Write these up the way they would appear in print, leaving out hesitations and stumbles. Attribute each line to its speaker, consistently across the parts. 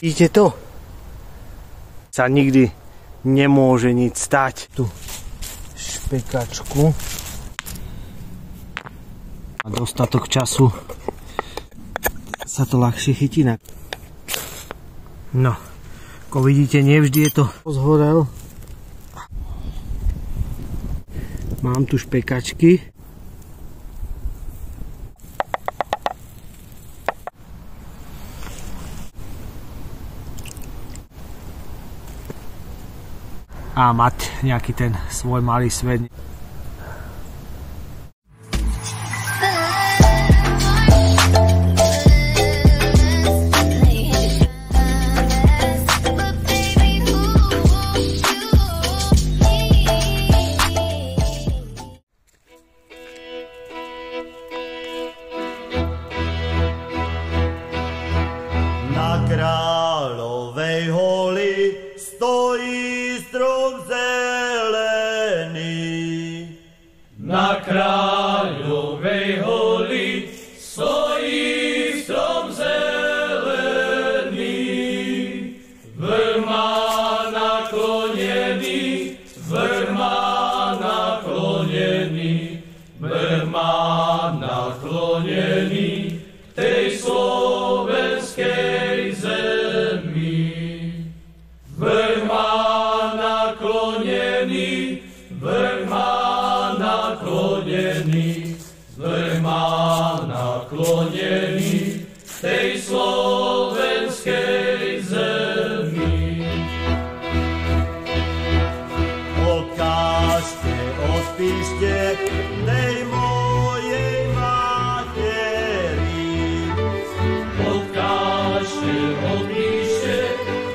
Speaker 1: Vidíte to? Sa nikdy nemôže nič stať. Tu špekačku. A dostatok času sa to ľahšie chytí. No, ako vidíte, nevždy je to zhorel. Mám tu špekačky. A mať nejaký ten svoj malý svet.
Speaker 2: Na Kráľovej holi stojí strom zelený.
Speaker 3: Na Kráľovej holi stojí strom zelený. Vrch má naklonený, vrch má naklonený, vrch má naklonený tej slovenskej zemi. Vrch má naklonený, vrch má naklonený, vrch má naklonený tej slovenskej zemi.
Speaker 2: Odkážte, odpíšte tej mojej materi.
Speaker 3: Odkážte, odpíšte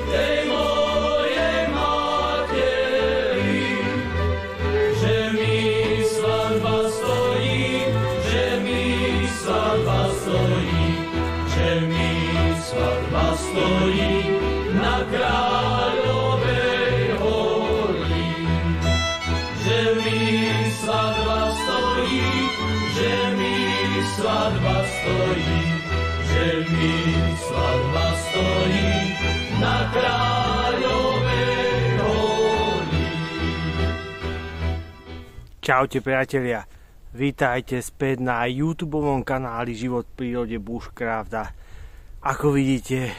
Speaker 3: tej mojej materi, že mi svadba stojí, že mi svadba stojí, že mi svadba stojí na Kráľovej holi. Že mi svadba stojí, že mi svadba stojí, že mi svadba stojí na Kráľovej holi.
Speaker 1: Čaute priatelia, vítajte späť na YouTubeovom kanáli Život v prírode Bushcraft. A ako vidíte,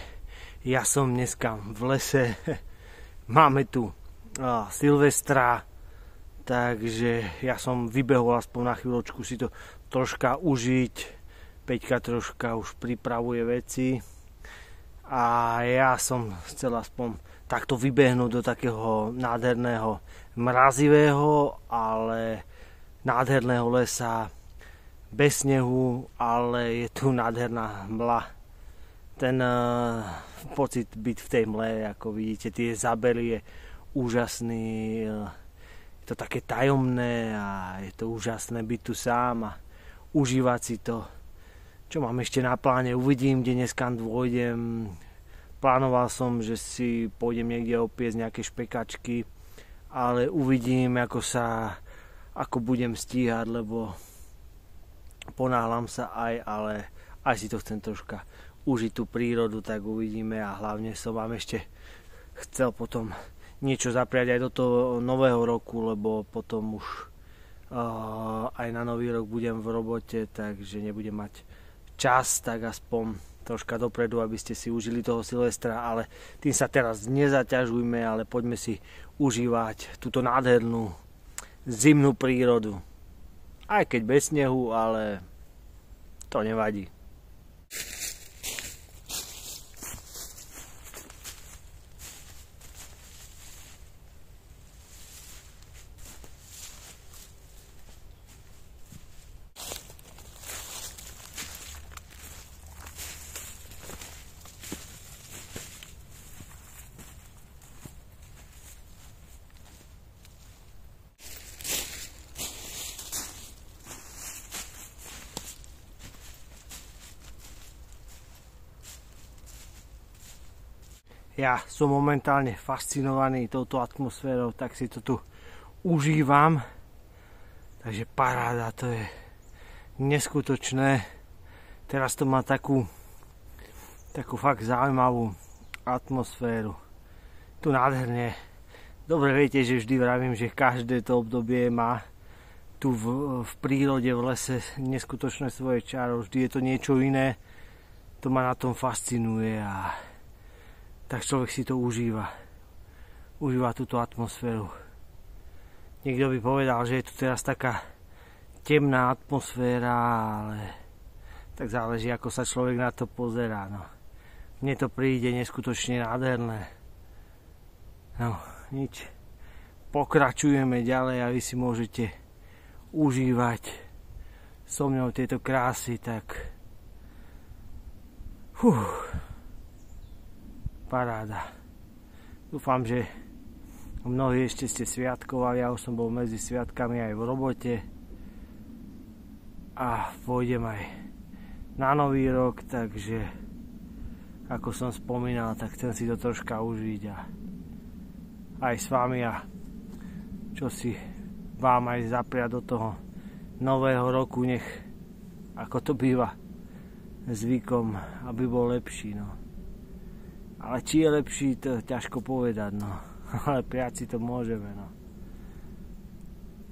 Speaker 1: ja som dneska v lese. Máme tu Silvestra, takže ja som vybehol aspoň na chvíľočku si to troška užiť. Peťka troška už pripravuje veci a ja som chcel aspoň takto vybehnúť do takého nádherného, mrazivého, ale nádherného lesa bez snehu, ale je tu nádherná mla. Ten pocit byť v tej mle, ako vidíte, tie zabely je úžasný, je to také tajomné a je to úžasné byť tu sám a užívať si to. Čo mám ešte na pláne, uvidím, kde dneska dôjdem. Plánoval som, že si pôjdem niekde opiecť nejaké špekačky, ale uvidím, ako budem stíhať, lebo ponáhľam sa aj, ale aj si to chcem troška užiť tú prírodu, tak uvidíme. A hlavne som vám ešte chcel potom niečo zapriať aj do toho nového roku, lebo potom už aj na nový rok budem v robote, takže nebudem mať čas, tak aspoň troška dopredu, aby ste si užili toho Silvestra, ale tým sa teraz nezaťažujme, ale poďme si užívať túto nádhernú zimnú prírodu. Aj keď bez snehu, ale to nevadí. Ja som momentálne fascinovaný touto atmosférou, tak si to tu užívam. Takže paráda, to je neskutočné. Teraz to má takú fakt zaujímavú atmosféru. Tu nádherne. Dobre viete, že vždy vravím, že každé to obdobie má tu v prírode, v lese neskutočné svoje čaro. Vždy je to niečo iné. To ma na tom fascinuje a tak človek si to užíva. Užíva túto atmosféru. Niekto by povedal, že je tu teraz taká temná atmosféra, ale tak záleží, ako sa človek na to pozerá. No. Mne to príde neskutočne nádherné. No, nič. Pokračujeme ďalej a vy si môžete užívať so mnou tieto krásy, tak paráda. Dúfam, že mnohí ešte ste sviatkovali, ja už som bol medzi sviatkami aj v robote a pôjdem aj na nový rok, takže ako som spomínal, tak chcem si to troška užiť a aj s vami a čo si vám aj zapriať do toho nového roku, nech ako to býva zvykom, aby bol lepší, no. Ale či je lepší, to ťažko povedať, no. Ale prijať si to môžeme, no.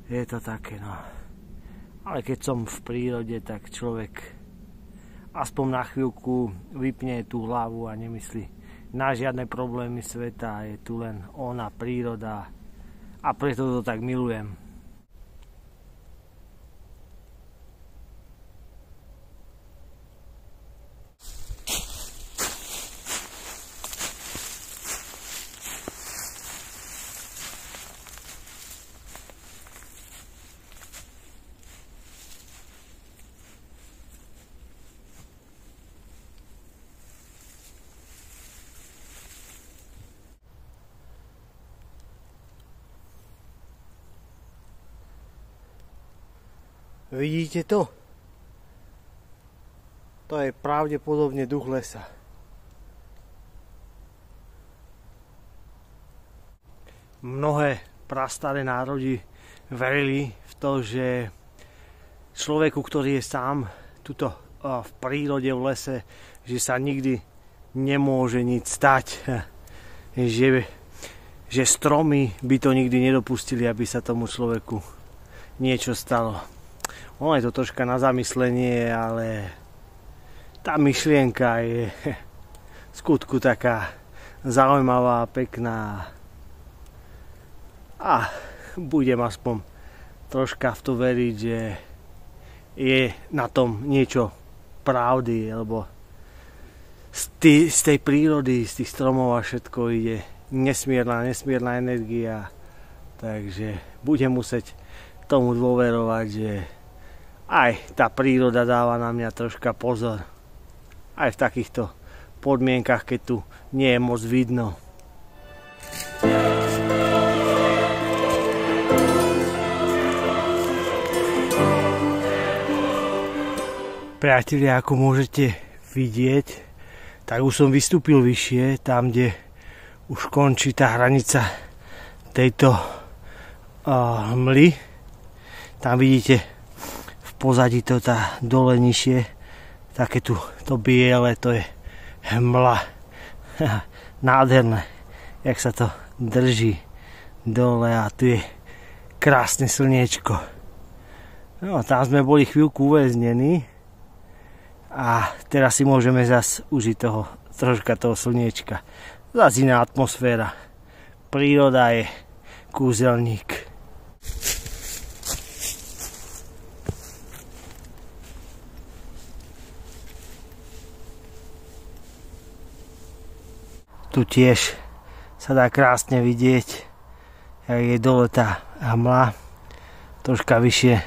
Speaker 1: Je to také, no. Ale keď som v prírode, tak človek aspoň na chvíľku vypne tú hlavu a nemyslí na žiadne problémy sveta. Je tu len ona, príroda. A preto to tak milujem. Vidíte to? To je pravdepodobne duch lesa. Mnohé prastaré národy verili v to, že človeku, ktorý je sám tuto v prírode, v lese, že sa nikdy nemôže nič stať. Že stromy by to nikdy nedopustili, aby sa tomu človeku niečo stalo. Ono je to troška na zamyslenie, ale tá myšlienka je v skutku taká zaujímavá, pekná a budem aspoň troška v to veriť, že je na tom niečo pravdy, lebo z tej prírody, z tých stromov a všetko ide nesmierna energia, takže budem musieť tomu dôverovať, že aj tá príroda dáva na mňa troška pozor. Aj v takýchto podmienkach, keď tu nie je moc vidno. Priatelia, ako môžete vidieť, tak už som vystúpil vyššie, tam, kde už končí tá hranica tejto hmly. Tam vidíte pozadí to tá dole nižšie, také tu to biele, to je hmla. Nádherné, jak sa to drží dole a tu je krásne slniečko. No, tam sme boli chvíľku uväznení a teraz si môžeme zas užiť troška toho slniečka. Zas iná atmosféra. Príroda je kúzelník. Tu tiež sa dá krásne vidieť, jak je dole tá hmla. Troška vyššie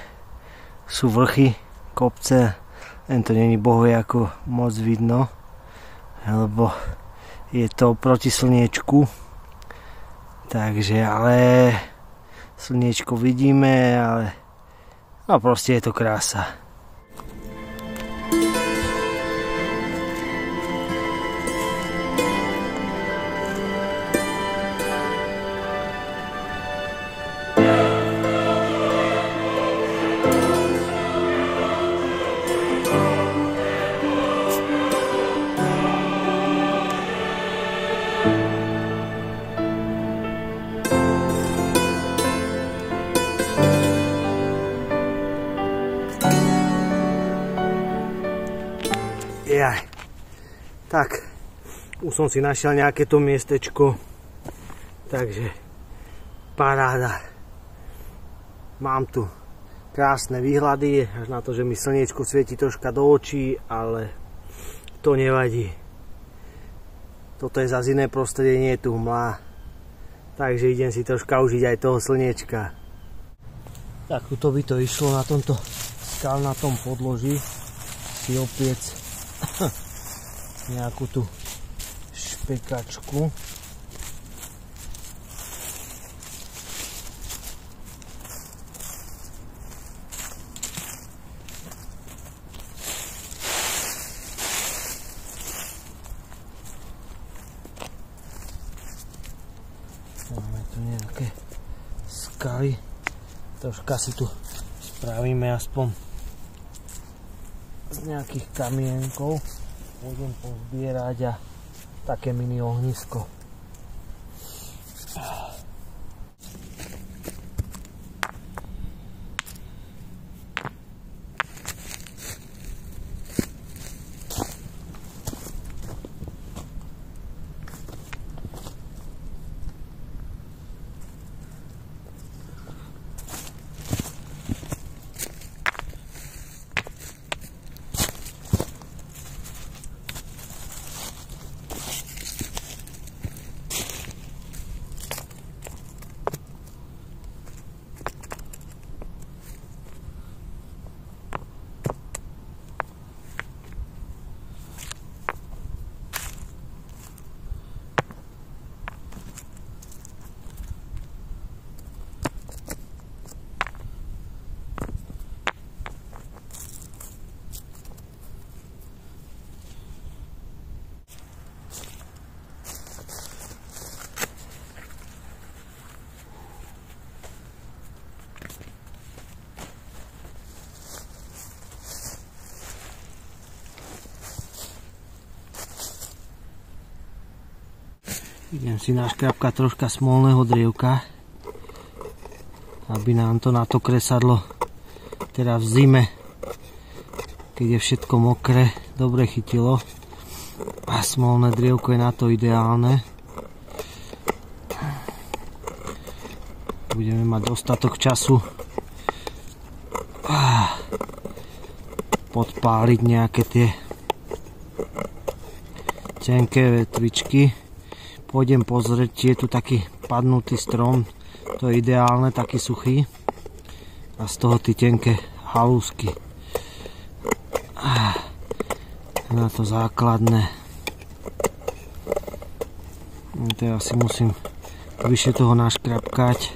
Speaker 1: sú vrchy, kopce, len to není bohojako moc vidno, lebo je to proti slniečku. Takže, ale slniečko vidíme, ale no proste je to krása. Tak, už som si našiel nejaké to miestečko, takže paráda. Mám tu krásne výhľady, až na to, že mi slniečko svieti troška do očí, ale to nevadí. Toto je zase iné prostredie, nie je tu hmla, takže idem si troška užiť aj toho slniečka. Tak tuto by to išlo na tomto skalnatom podloží si opiec nejakú tú špekačku. Máme tu nejaké skaly. Troška si tu spravíme aspoň z nejakých kamienkov. Budem pozbierať a také mini ohnisko. Idem si naškrapkať troška smolného drievka, aby nám to na to kresadlo teda v zime, keď je všetko mokré, dobre chytilo. A smolné drievko je na to ideálne. Budeme mať dostatok času podpáliť nejaké tie tenké vetvičky. Pôjdem pozrieť, je tu taký padnutý strom, to je ideálne, taký suchý. A z toho tie tenké halúsky. Na to základné. Teraz si musím vyššie toho naškrapkať,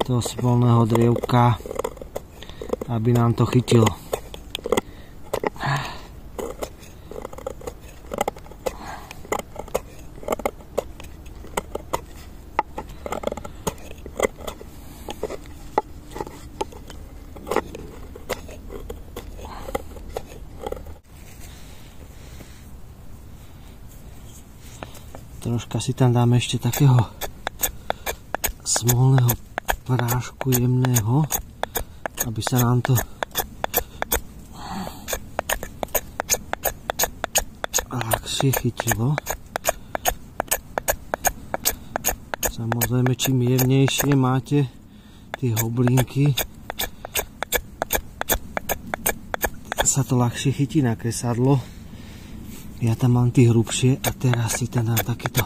Speaker 1: toho smolného drievka, aby nám to chytilo. Troška si tam dáme ešte takého smolného prášku jemného, aby sa nám to ľahšie chytilo. Samozrejme, čím jemnejšie máte tie hoblinky, sa to ľahšie chytí na kresadlo. Ja tam mám tie hrubšie a teraz si tam dám takéto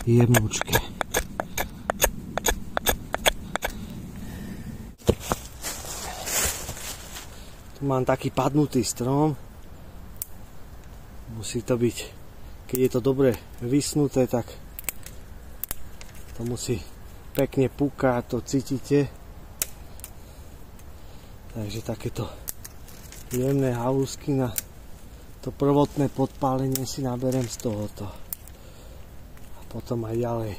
Speaker 1: jemnúčke. Tu mám taký padnutý strom. Musí to byť, keď je to dobre vysnuté, tak to musí pekne púkať, to cítite. Takže takéto jemné halúsky na to prvotné podpálenie si naberiem z tohoto. A potom aj ďalej.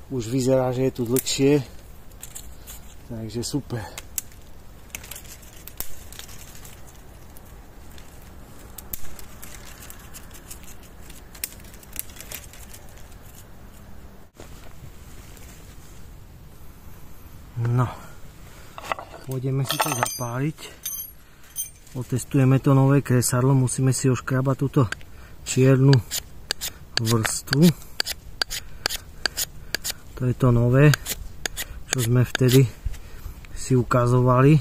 Speaker 1: Už vyzerá, že je tu dlhšie. Takže super. No. Pôjdeme si to zapáliť. Otestujeme to nové kresadlo, musíme si oškrabať túto čiernu vrstvu. To je to nové, čo sme vtedy si ukazovali.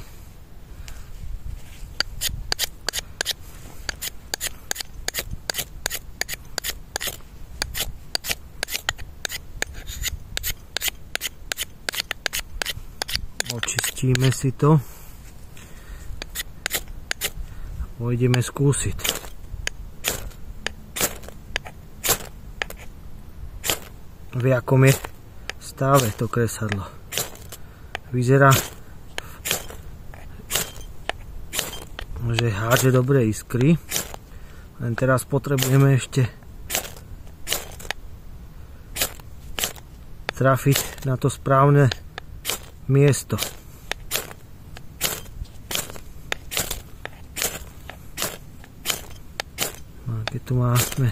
Speaker 1: Očistíme si to. Pôjdeme skúsiť. V jakom je stave to kresadlo. Vyzerá, že hádže dobré iskry. Len teraz potrebujeme ešte trafiť na to správne miesto. Keď tu máme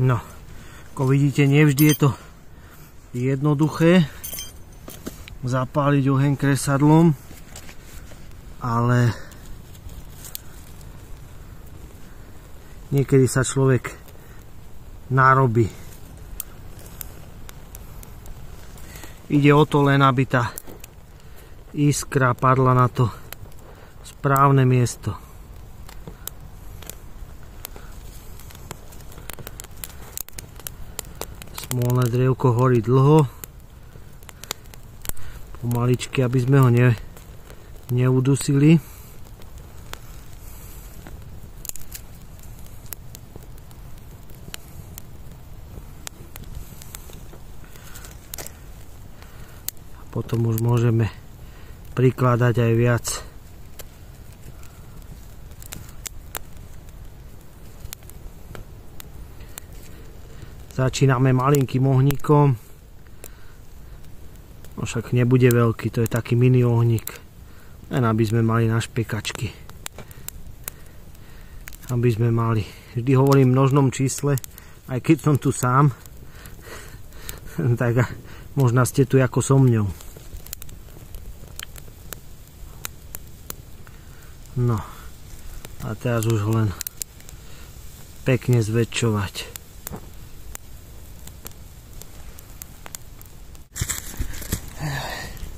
Speaker 1: no, ako vidíte, nevždy je to jednoduché zapáliť oheň kresadlom, ale niekedy sa človek narobí. Ide o to len, aby tá iskra padla na to správne miesto. Smolné drievko horí dlho, pomaličky, aby sme ho neudusili. Potom už môžeme prikladať aj viac. Začíname malinkým ohníkom, no však nebude veľký, to je taký mini ohník, len aby sme mali na špekačky. Aby sme mali, vždy hovorím v množnom čísle, aj keď som tu sám, tak možno ste tu ako so mňou. No, a teraz už len pekne zväčšovať.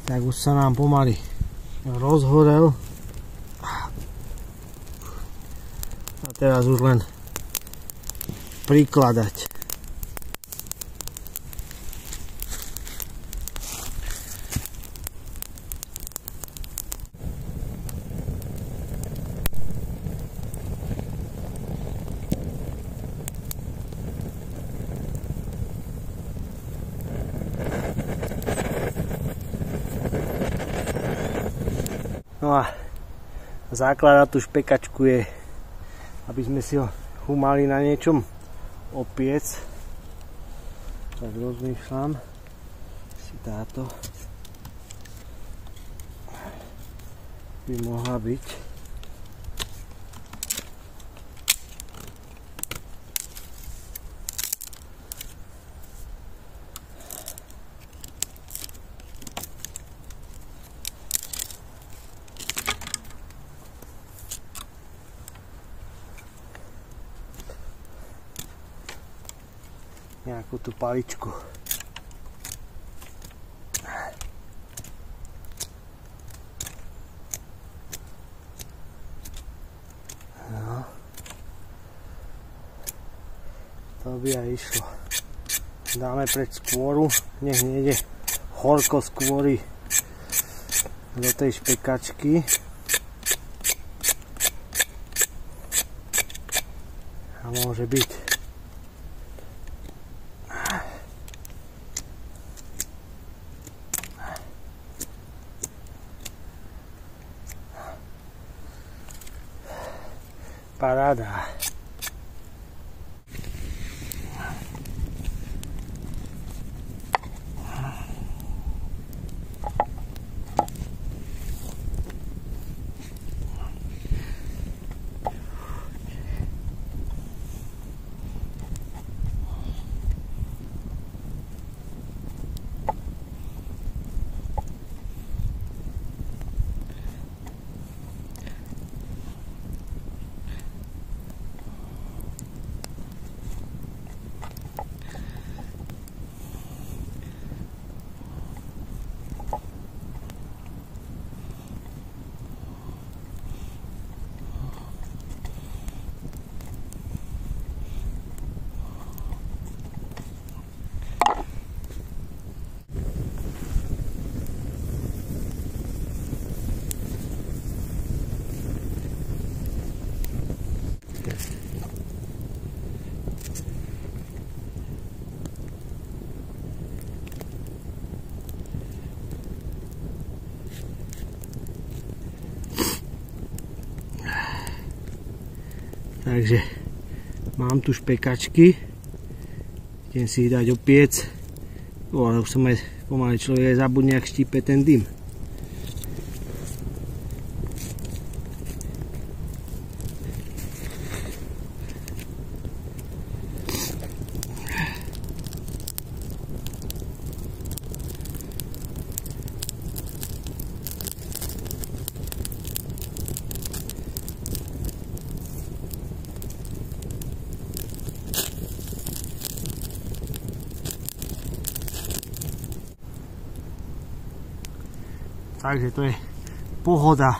Speaker 1: Tak už sa nám pomaly rozhorel. A teraz už len prikladať. No a základ na tú špekačku je, aby sme si ho mali na niečom opiec. Tak rozmýšľam, si táto by mohla byť. Nejakú tú paličku. No. To by aj išlo. Dáme preč skôru, nech nejde horko skôry do tej špekačky. A môže byť. Paráda. Takže mám tu špekačky. Idem si ich dať opiec. Ale už som aj pomaly človek zabudne, ak štípe ten dym. Takže to je pohoda,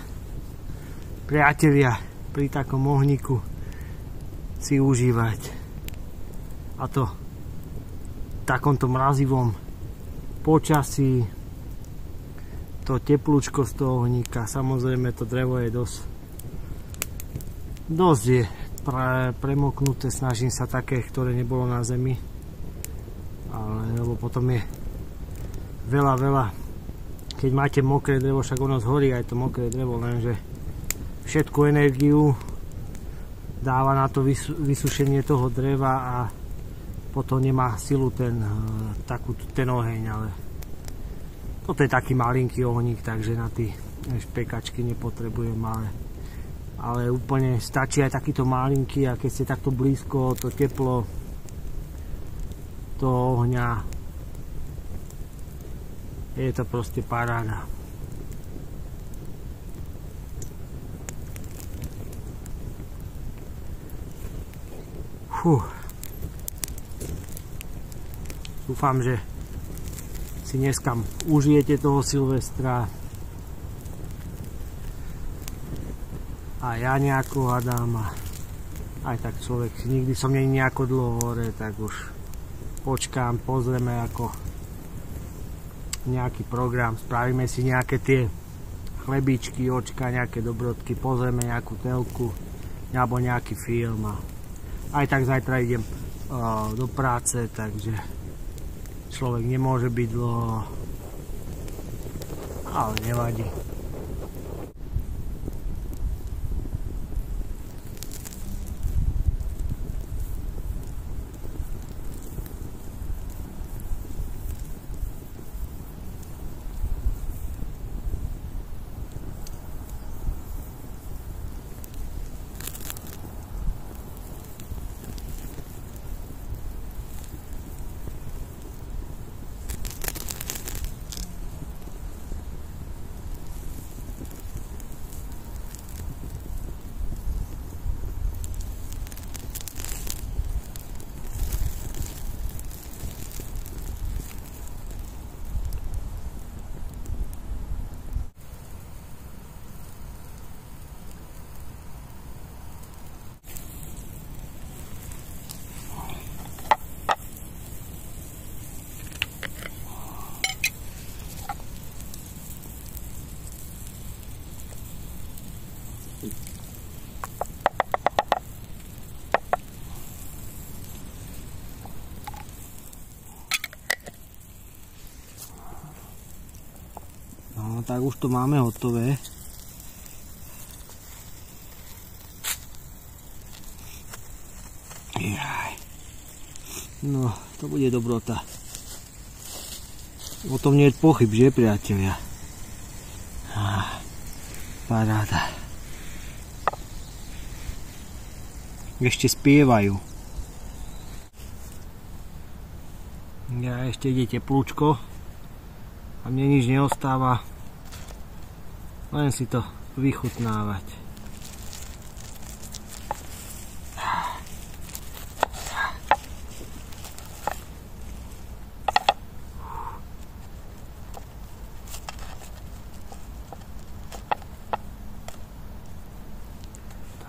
Speaker 1: priatelia, pri takom ohníku si užívať. A to v takomto mrazivom počasí, to teplúčko z toho ohníka. Samozrejme to drevo je dosť je premoknuté, snažím sa také, ktoré nebolo na zemi. Lebo potom je veľa. Keď máte mokré drevo, však ono zhorí aj to mokré drevo, lenže všetku energiu dáva na to vysušenie toho dreva a potom nemá silu ten oheň, ale toto je taký malinký ohník, takže na tie špekačky nepotrebujem, ale úplne stačí aj takýto malinký a keď ste takto blízko, to teplo toho ohňa, je to proste paráda. Dúfam, že si dneska užijete toho Silvestra. A ja nejako hádam a aj tak človek, nikdy som nie nejako dlho hore, tak už počkám, pozrieme ako nejaký program, spravíme si nejaké tie chlebičky, očka, nejaké dobrodky, pozrieme nejakú telku alebo nejaký film a aj tak zajtra idem do práce, takže človek nemôže byť dlho, ale nevadí. No tak už to máme hotové. No, to bude dobrota. O tom nie je pochyb, že priatelia? Paráda. Ešte spievajú. Ja ešte ide teplúčko a mne nič neostáva, len si to vychutnávať.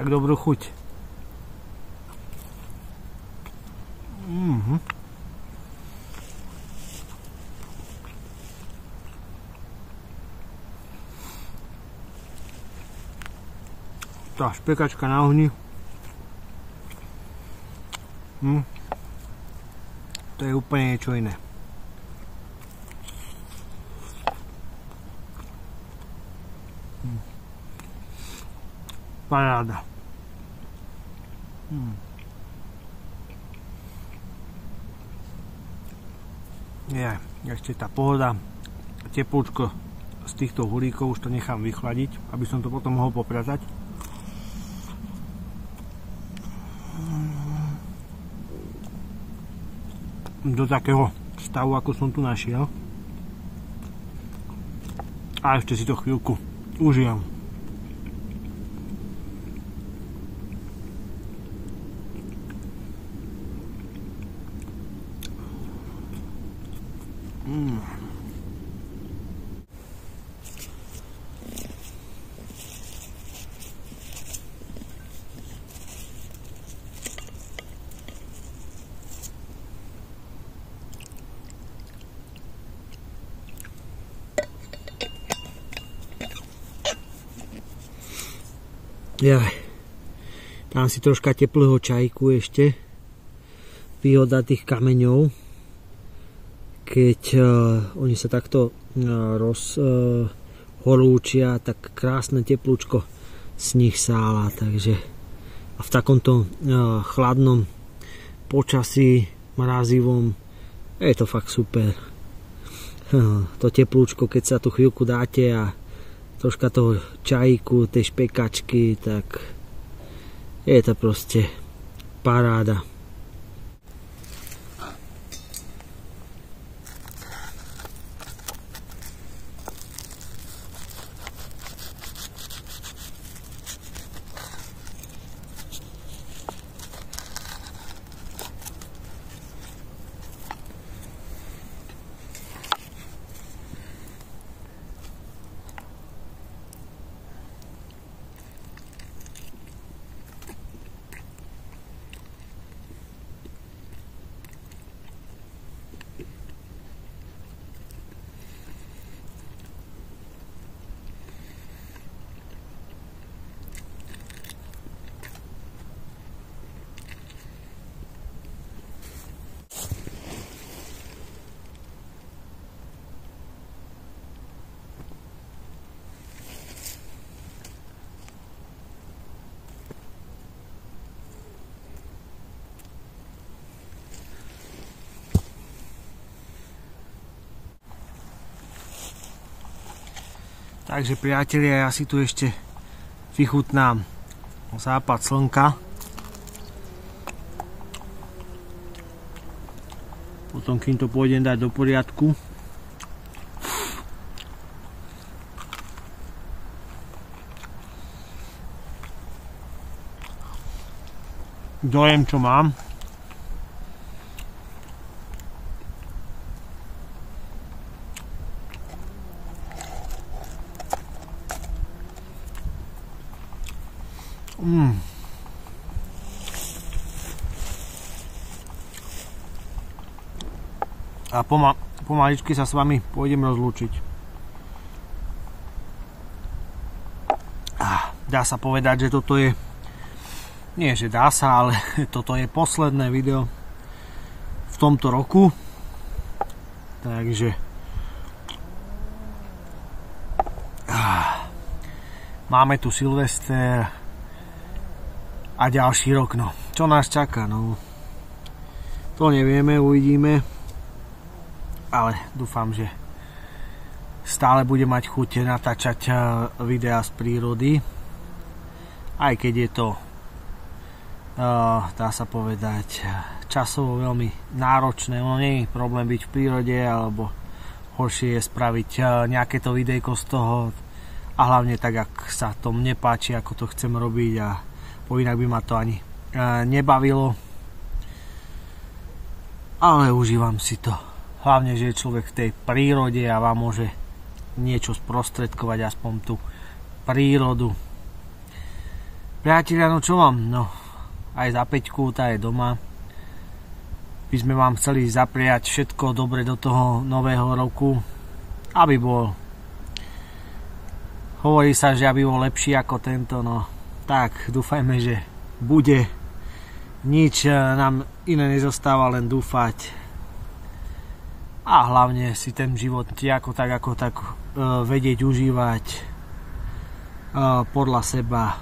Speaker 1: Tak dobrú chuť. Tá špekačka na ohni. To je úplne niečo iné. Paráda. Ešte tá pohoda, teplúčko z týchto hulíkov, už to nechám vychladiť, aby som to potom mohol popratať. Do takého stavu, ako som tu našiel. A ešte si to chvíľku užijem. Dám si troška teplého čajku ešte. Výhoda tých kameňov, keď oni sa takto rozhorúčia, tak krásne teplúčko z nich sála. Takže a v takomto chladnom počasí, mrazivom, je to fakt super. To teplúčko, keď sa tu chvíľku dáte a troška toho čajíku, tej špekačky, tak je to proste paráda. Takže priatelia, ja si tu ešte vychutnám západ slnka. Potom, kým to pôjdem dať do poriadku. Dojem, čo mám. A pomaličky sa s vami pôjdem rozlúčiť. Dá sa povedať, že toto je, nie že dá sa, ale toto je posledné video v tomto roku. Takže máme tu Silvester a ďalší rok. No, čo nás čaká? No, to nevieme, uvidíme. Ale dúfam, že stále budem mať chuť natáčať videá z prírody. Aj keď je to, dá sa povedať, časovo veľmi náročné. No nie je problém byť v prírode, alebo horšie je spraviť nejaké to videjko z toho. A hlavne tak, ak sa to mne páči, ako to chcem robiť, a inak by ma to ani nebavilo. Ale užívam si to. Hlavne, že je človek v tej prírode a vám môže niečo sprostredkovať, aspoň tú prírodu. Priatelia, no čo vám? No, aj za Peťku, tá je doma. By sme vám chceli zapriať všetko dobre do toho nového roku, aby bol, hovorí sa, že aby bol lepší ako tento, no tak dúfajme, že bude. Nič nám iné nezostáva, len dúfať. A hlavne si ten život ako tak vedieť užívať podľa seba.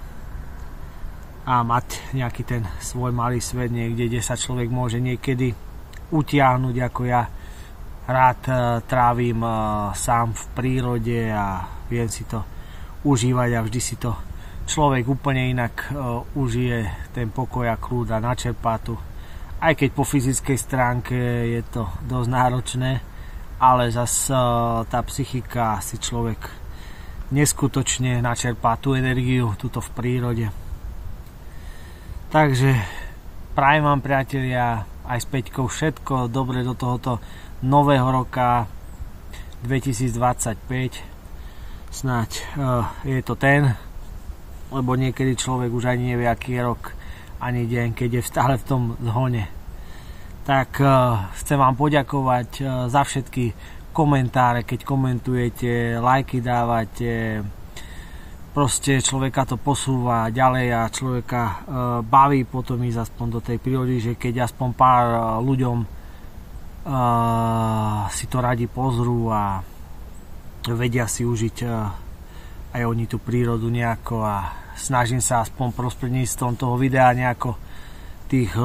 Speaker 1: a mať nejaký ten svoj malý svet niekde, kde sa človek môže niekedy utiahnuť, ako ja rád trávim sám v prírode a viem si to užívať a vždy si to človek úplne inak užije, ten pokoj a kľud a načerpá tu. Aj keď po fyzickej stránke je to dosť náročné, ale zase tá psychika si človek neskutočne načerpá tú energiu tuto v prírode. Takže prajem vám, priatelia, aj s Peťkou všetko dobre do tohoto nového roka 2025. Snáď je to ten, lebo niekedy človek už ani nevie, aký je rok, ani deň, keď je stále v tom zhone. Tak chcem vám poďakovať za všetky komentáre, keď komentujete, lajky dávate, proste človeka to posúva ďalej a človeka baví potom ísť aspoň do tej prírody, že keď aspoň pár ľuďom si to radi pozrú a vedia si užiť aj oni tú prírodu nejako a snažím sa aspoň prostredníctvom toho videa nejako tých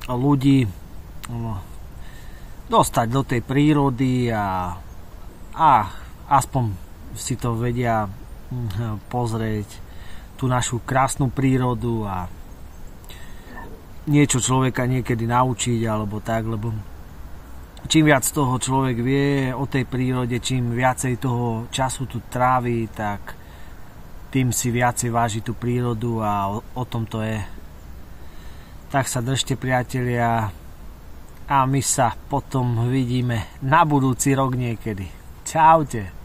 Speaker 1: ľudí dostať do tej prírody a aspoň si to vedia pozrieť tú našu krásnu prírodu a niečo človeka niekedy naučiť alebo tak, lebo čím viac toho človek vie o tej prírode, čím viacej toho času tu trávi, tak tým si viacej váži tú prírodu a o tom to je. Tak sa držte, priatelia, a my sa potom vidíme na budúci rok niekedy. Čaute.